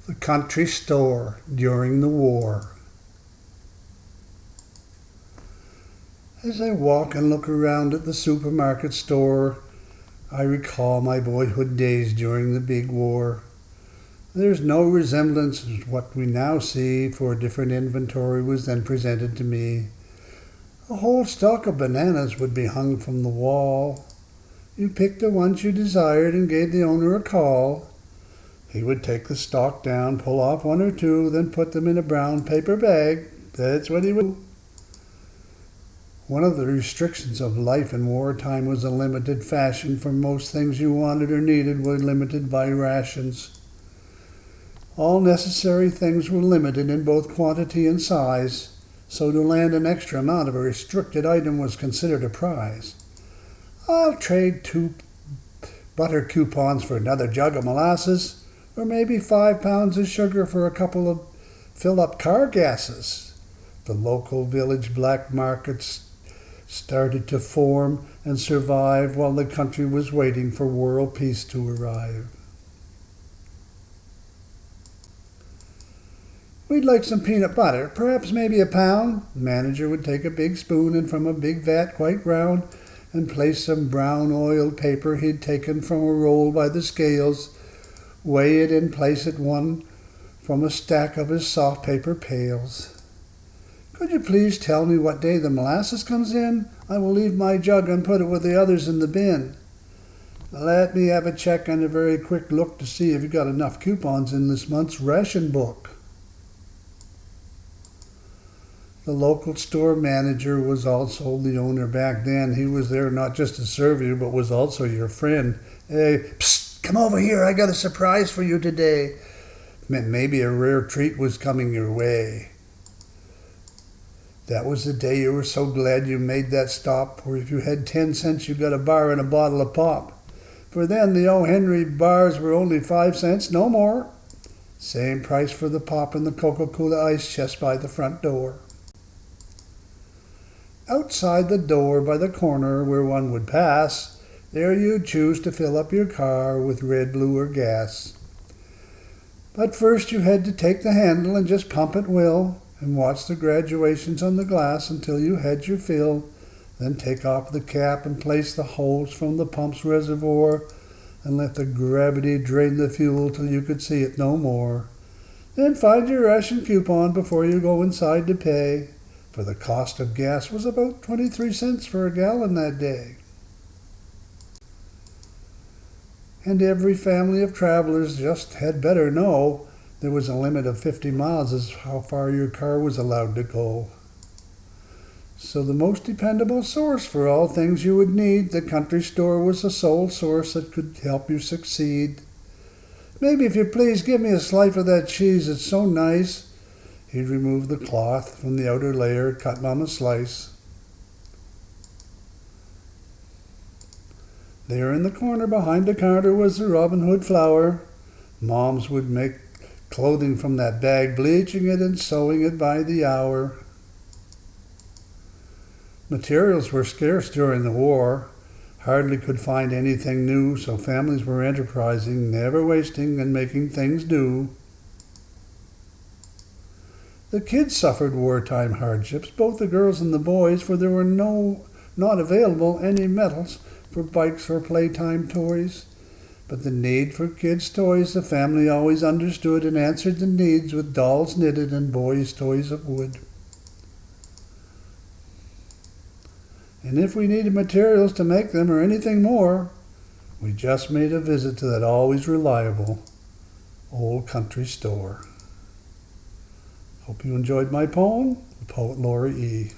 The country store during the war. As I walk and look around at the supermarket store, I recall my boyhood days during the big war. There's no resemblance to what we now see, for a different inventory was then presented to me. A whole stalk of bananas would be hung from the wall. You picked the ones you desired and gave the owner a call. He would take the stalk down, pull off one or two, then put them in a brown paper bag. That's what he would do. One of the restrictions of life in wartime was a limited fashion, for most things you wanted or needed were limited by rations. All necessary things were limited in both quantity and size, so to land an extra amount of a restricted item was considered a prize. I'll trade 2 butter coupons for another jug of molasses, or maybe 5 pounds of sugar for a couple of fill-up car gases. The local village black markets started to form and survive while the country was waiting for world peace to arrive. We'd like some peanut butter, perhaps maybe a pound. The manager would take a big spoon and from a big vat quite round and place some brown oiled paper he'd taken from a roll by the scales, weigh it and place it one from a stack of his soft paper pails. Could you please tell me what day the molasses comes in? I will leave my jug and put it with the others in the bin. Let me have a check and a very quick look to see if you got enough coupons in this month's ration book. The local store manager was also the owner back then. He was there not just to serve you, but was also your friend. Hey, psst, come over here. I got a surprise for you today. Meant maybe a rare treat was coming your way. That was the day you were so glad you made that stop, or if you had 10 cents, you got a bar and a bottle of pop. For then the O. Henry bars were only 5 cents, no more. Same price for the pop and the Coca-Cola ice just by the front door. Outside the door by the corner where one would pass, there you'd choose to fill up your car with red, blue, or gas. But first you had to take the handle and just pump at will, and watch the graduations on the glass until you had your fill, then take off the cap and place the hose from the pump's reservoir and let the gravity drain the fuel till you could see it no more. Then find your ration coupon before you go inside to pay, for the cost of gas was about 23 cents for a gallon that day. And every family of travelers just had better know there was a limit of 50 miles as how far your car was allowed to go. So the most dependable source for all things you would need, the country store was the sole source that could help you succeed. Maybe if you please give me a slice of that cheese, it's so nice. He'd remove the cloth from the outer layer, cut Mom a slice. There in the corner behind the counter was the Robin Hood flour. Moms would make clothing from that bag, bleaching it and sewing it by the hour. Materials were scarce during the war. Hardly could find anything new, so families were enterprising, never wasting and making things do. The kids suffered wartime hardships, both the girls and the boys, for there were not available any metals for bikes or playtime toys. But the need for kids' toys the family always understood and answered the needs with dolls knitted and boys' toys of wood. And if we needed materials to make them or anything more, we just made a visit to that always reliable old country store. Hope you enjoyed my poem, the poet Laurie E.